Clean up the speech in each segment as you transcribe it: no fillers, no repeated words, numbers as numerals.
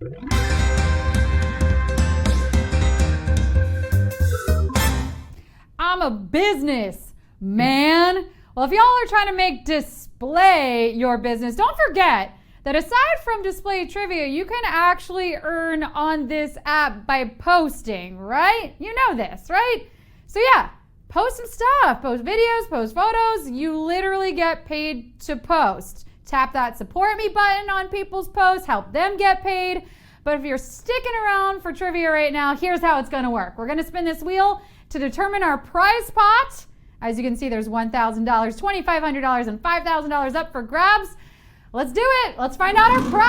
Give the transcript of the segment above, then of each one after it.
I'm a business man. Well, if y'all are trying to make display your business, don't forget that aside from display trivia, you can actually earn on this app by posting, right? You know this, right? So yeah, post some stuff, post videos, post photos. You literally get paid to post. Tap that support me button on people's posts, help them get paid. But if you're sticking around for trivia right now, here's how it's gonna work. We're gonna spin this wheel to determine our prize pot. As you can see, there's $1,000, $2,500, and $5,000 up for grabs. Let's do it. Let's find out our prize.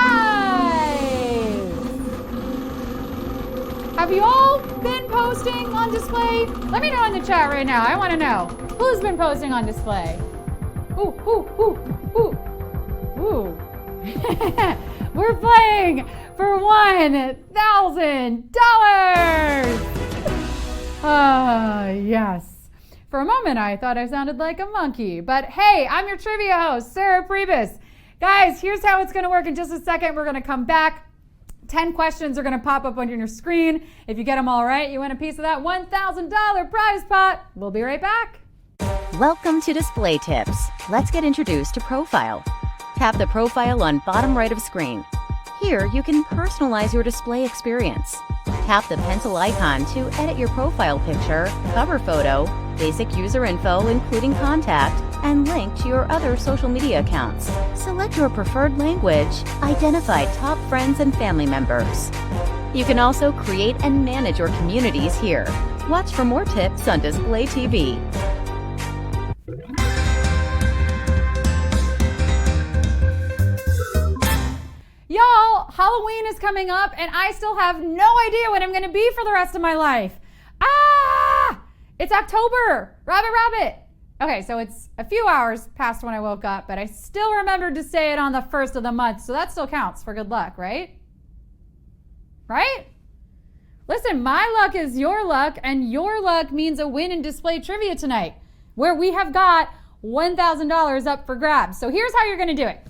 Have you all been posting on display? Let me know in the chat right now. I want to know. Who's been posting on display? Ooh, ooh, ooh, ooh, ooh. We're playing for $1,000. Yes. For a moment, I thought I sounded like a monkey. But hey, I'm your trivia host, Sarah Pribis. Guys, here's how it's going to work. In just a second, we're going to come back. 10 questions are going to pop up on your screen. If you get them all right, you win a piece of that $1,000 prize pot. We'll be right back. Welcome to Display Tips. Let's get introduced to Profile. Tap the profile on bottom right of screen. Here, you can personalize your display experience. Tap the pencil icon to edit your profile picture, cover photo, basic user info including contact, and link to your other social media accounts. Select your preferred language, identify top friends and family members. You can also create and manage your communities here. Watch for more tips on Display TV. Y'all, Halloween is coming up and I still have no idea what I'm going to be for the rest of my life. It's October. Rabbit. Okay, so it's a few hours past when I woke up, but I still remembered to say it on the first of the month, so that still counts for good luck, right? Right? Listen, my luck is your luck, and your luck means a win in display trivia tonight, where we have got $1,000 up for grabs. So here's how you're going to do it.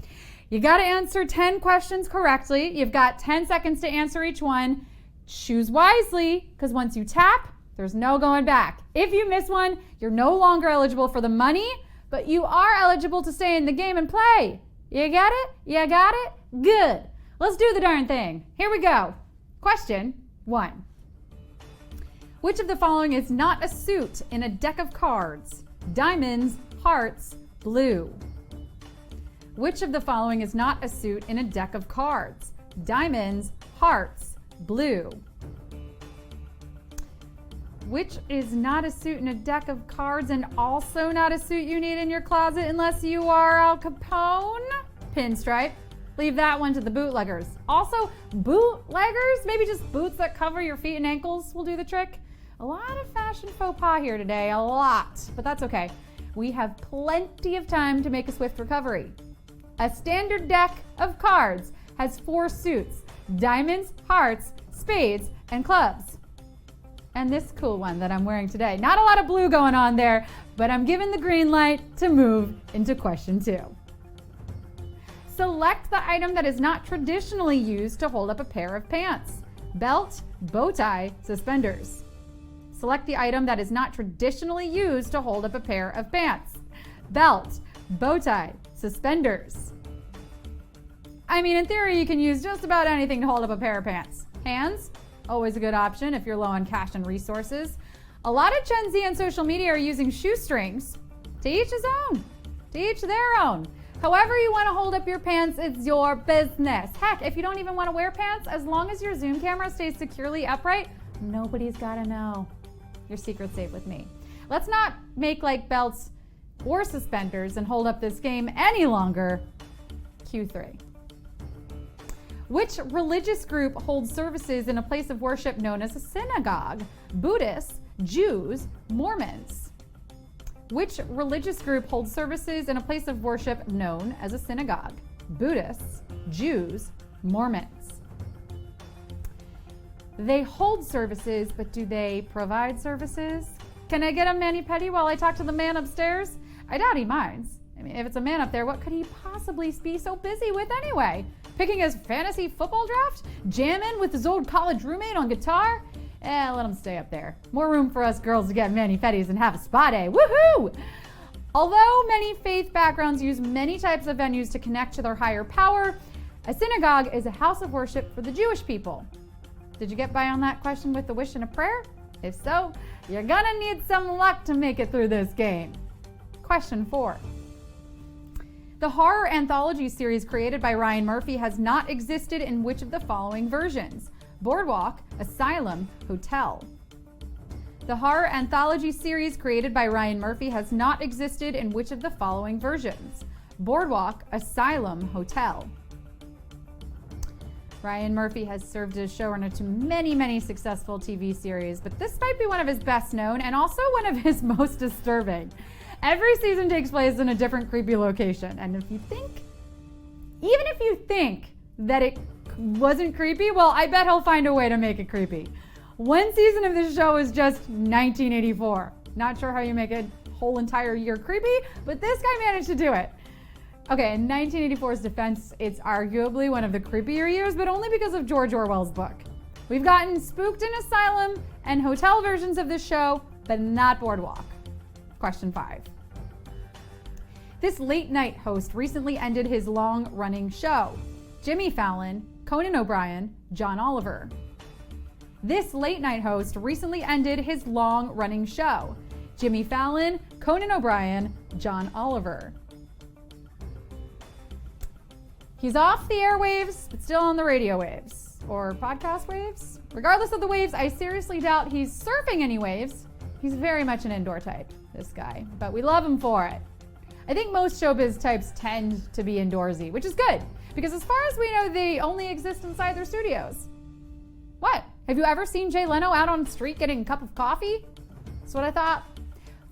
You got to answer 10 questions correctly. You've got 10 seconds to answer each one. Choose wisely, because once you tap, there's no going back. If you miss one, you're no longer eligible for the money, but you are eligible to stay in the game and play. You got it? You got it? Good. Let's do the darn thing. Here we go. Question 1. Which of the following is not a suit in a deck of cards? Diamonds, hearts, blue. Which of the following is not a suit in a deck of cards? Diamonds, hearts, blue. Which is not a suit in a deck of cards and also not a suit you need in your closet unless you are Al Capone? Pinstripe. Leave that one to the bootleggers. Also, bootleggers, maybe just boots that cover your feet and ankles will do the trick. A lot of fashion faux pas here today, a lot, but that's okay. We have plenty of time to make a swift recovery. A standard deck of cards has 4 suits: diamonds, hearts, spades, and clubs. And this cool one that I'm wearing today. Not a lot of blue going on there, but I'm given the green light to move into question 2. Select the item that is not traditionally used to hold up a pair of pants. Belt, bow tie, suspenders. Select the item that is not traditionally used to hold up a pair of pants. Belt, bow tie, suspenders. I mean, in theory, you can use just about anything to hold up a pair of pants. Hands, always a good option if you're low on cash and resources. A lot of Gen Z on social media are using shoestrings. To each his own. To each their own. However you want to hold up your pants, it's your business. Heck, if you don't even want to wear pants, as long as your Zoom camera stays securely upright, nobody's got to know. Your secret's safe with me. Let's not make like belts or suspenders and hold up this game any longer. Q3. Which religious group holds services in a place of worship known as a synagogue? Buddhists, Jews, Mormons. Which religious group holds services in a place of worship known as a synagogue? Buddhists, Jews, Mormons. They hold services, but do they provide services? Can I get a mani-pedi while I talk to the man upstairs? I doubt he minds. I mean, if it's a man up there, what could he possibly be so busy with anyway? picking his fantasy football draft, jamming with his old college roommate on guitar. Let him stay up there. More room for us girls to get mani-pedis and have a spa day. Woohoo! Although many faith backgrounds use many types of venues to connect to their higher power, a synagogue is a house of worship for the Jewish people. Did you get by on that question with a wish and a prayer? If so, you're gonna need some luck to make it through this game. Question 4. The horror anthology series created by Ryan Murphy has not existed in which of the following versions? Boardwalk, Asylum, Hotel. The horror anthology series created by Ryan Murphy has not existed in which of the following versions? Boardwalk, Asylum, Hotel. Ryan Murphy has served as showrunner to many, many successful TV series, but this might be one of his best known and also one of his most disturbing. Every season takes place in a different creepy location, and even if you think that it wasn't creepy, well, I bet he'll find a way to make it creepy. One season of this show is just 1984. Not sure how you make a whole entire year creepy, but this guy managed to do it. Okay, in 1984's defense, it's arguably one of the creepier years, but only because of George Orwell's book. We've gotten spooked in Asylum and hotel versions of this show, but not Boardwalk. Question 5. This late night host recently ended his long-running show. Jimmy Fallon, Conan O'Brien, John Oliver. This late night host recently ended his long-running show. Jimmy Fallon, Conan O'Brien, John Oliver. He's off the airwaves, but still on the radio waves. Or podcast waves? Regardless of the waves, I seriously doubt he's surfing any waves. He's very much an indoor type, this guy, but we love him for it. I think most showbiz types tend to be indoorsy, which is good, because as far as we know, they only exist inside their studios. What? Have you ever seen Jay Leno out on the street getting a cup of coffee? That's what I thought.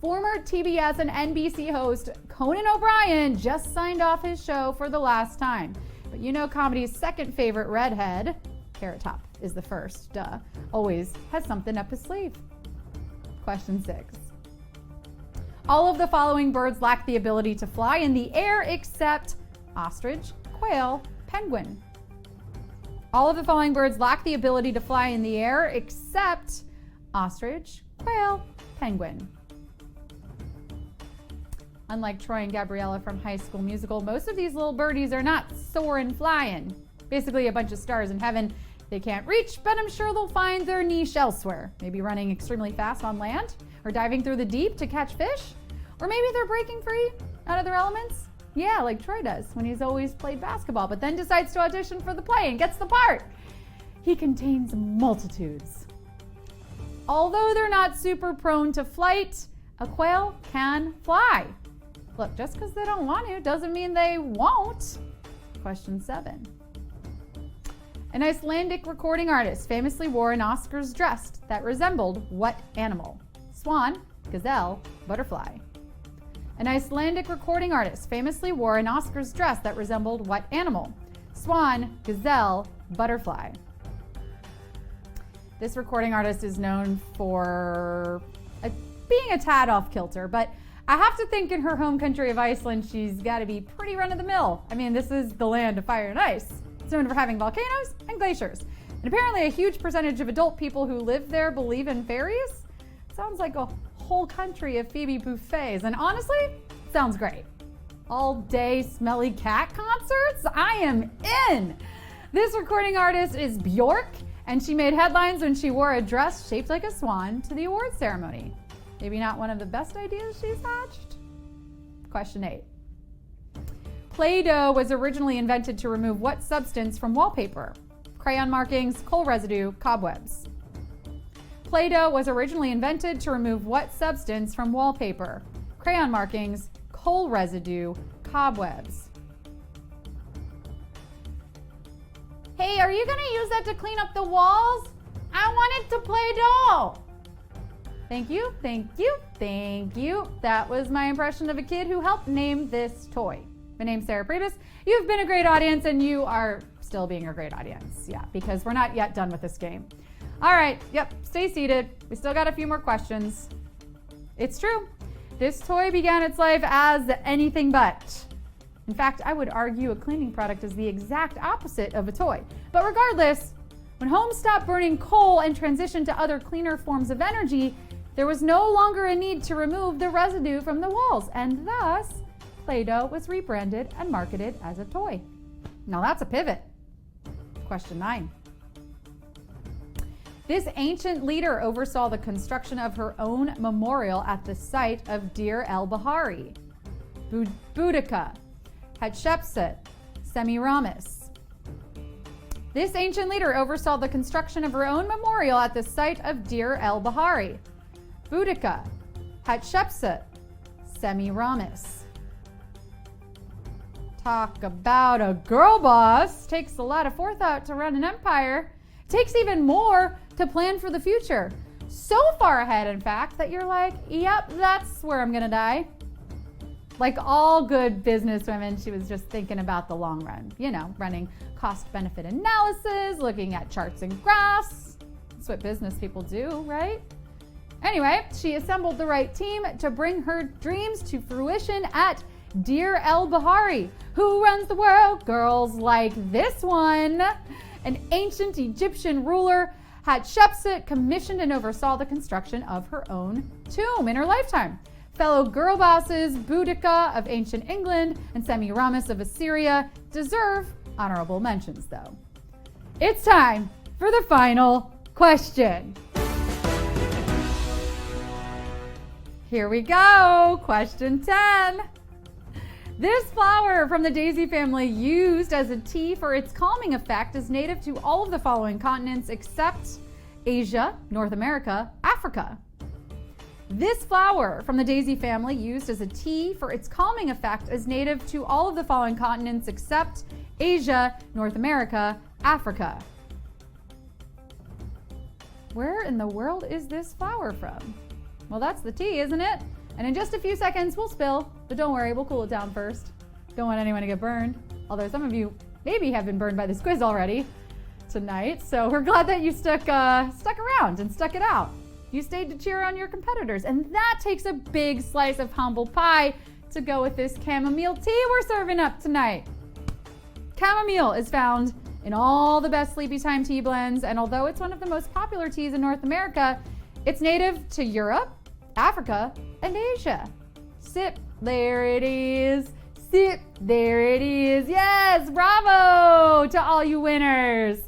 Former TBS and NBC host Conan O'Brien just signed off his show for the last time. But you know comedy's second favorite redhead, Carrot Top is the first, always has something up his sleeve. Question 6. All of the following birds lack the ability to fly in the air except ostrich, quail, penguin. All of the following birds lack the ability to fly in the air except ostrich, quail, penguin. Unlike Troy and Gabriella from High School Musical, most of these little birdies are not soaring flying. Basically a bunch of stars in heaven they can't reach, but I'm sure they'll find their niche elsewhere. Maybe running extremely fast on land, or diving through the deep to catch fish, or maybe they're breaking free out of their elements. Yeah, like Troy does when he's always played basketball, but then decides to audition for the play and gets the part. He contains multitudes. Although they're not super prone to flight, a quail can fly. Look, just because they don't want to doesn't mean they won't. Question 7. An Icelandic recording artist famously wore an Oscar's dress that resembled what animal? Swan, gazelle, butterfly. An Icelandic recording artist famously wore an Oscar's dress that resembled what animal? Swan, gazelle, butterfly. This recording artist is known for being a tad off kilter, but I have to think in her home country of Iceland, she's got to be pretty run-of-the-mill. I mean, this is the land of fire and ice. It's known for having volcanoes and glaciers. And apparently a huge percentage of adult people who live there believe in fairies. Sounds like a whole country of Phoebe buffets. And honestly, sounds great. All day smelly cat concerts? I am in! This recording artist is Bjork, and she made headlines when she wore a dress shaped like a swan to the awards ceremony. Maybe not one of the best ideas she's hatched? Question 8. Play-Doh was originally invented to remove what substance from wallpaper? Crayon markings, coal residue, cobwebs. Play-Doh was originally invented to remove what substance from wallpaper? Crayon markings, coal residue, cobwebs. Hey, are you gonna use that to clean up the walls? I want it to play doh. Thank you, thank you, thank you. That was my impression of a kid who helped name this toy. My name's Sarah Pribis. You've been a great audience and you are still being a great audience. Yeah, because we're not yet done with this game. All right, yep, stay seated. We still got a few more questions. It's true. This toy began its life as anything but. In fact, I would argue a cleaning product is the exact opposite of a toy. But regardless, when homes stopped burning coal and transitioned to other cleaner forms of energy, there was no longer a need to remove the residue from the walls, and thus, Play-Doh was rebranded and marketed as a toy. Now that's a pivot. Question 9. This ancient leader oversaw the construction of her own memorial at the site of Deir el-Bahari, Boudica, Hatshepsut, Semiramis. This ancient leader oversaw the construction of her own memorial at the site of Deir el-Bahari, Boudica, Hatshepsut, Semiramis. Talk about a girl boss. Takes a lot of forethought to run an empire. Takes even more to plan for the future. So far ahead, in fact, that you're like, yep, that's where I'm gonna die. Like all good businesswomen, she was just thinking about the long run. You know, running cost-benefit analysis, looking at charts and graphs. That's what business people do, right? Anyway, she assembled the right team to bring her dreams to fruition at Deir el-Bahari. Who runs the world? Girls like this one. An ancient Egyptian ruler, Hatshepsut commissioned and oversaw the construction of her own tomb in her lifetime. Fellow girl bosses Boudica of ancient England and Semiramis of Assyria deserve honorable mentions, though. It's time for the final question. Here we go. Question 10. This flower from the daisy family, used as a tea for its calming effect, is native to all of the following continents except Asia, North America, Africa. This flower from the daisy family, used as a tea for its calming effect, is native to all of the following continents except Asia, North America, Africa. Where in the world is this flower from? Well, that's the tea, isn't it? And in just a few seconds, we'll spill, but don't worry, we'll cool it down first. Don't want anyone to get burned, although some of you maybe have been burned by this quiz already tonight. So we're glad that you stuck around and stuck it out. You stayed to cheer on your competitors, and that takes a big slice of humble pie to go with this chamomile tea we're serving up tonight. Chamomile is found in all the best sleepy time tea blends, and although it's one of the most popular teas in North America, it's native to Europe, Africa, and Asia. Sip, there it is. Sip, there it is. Yes, bravo to all you winners.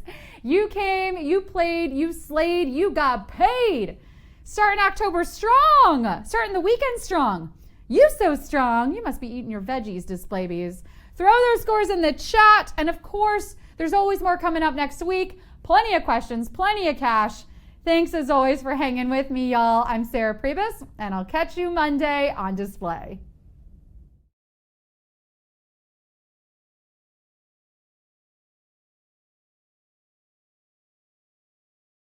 You came, you played, you slayed, you got paid. Starting October strong, starting the weekend strong. You so strong, you must be eating your veggies, display bees. Throw those scores in the chat, and of course, there's always more coming up next week. Plenty of questions, plenty of cash. Thanks as always for hanging with me, y'all. I'm Sarah Pribis, and I'll catch you Monday on display.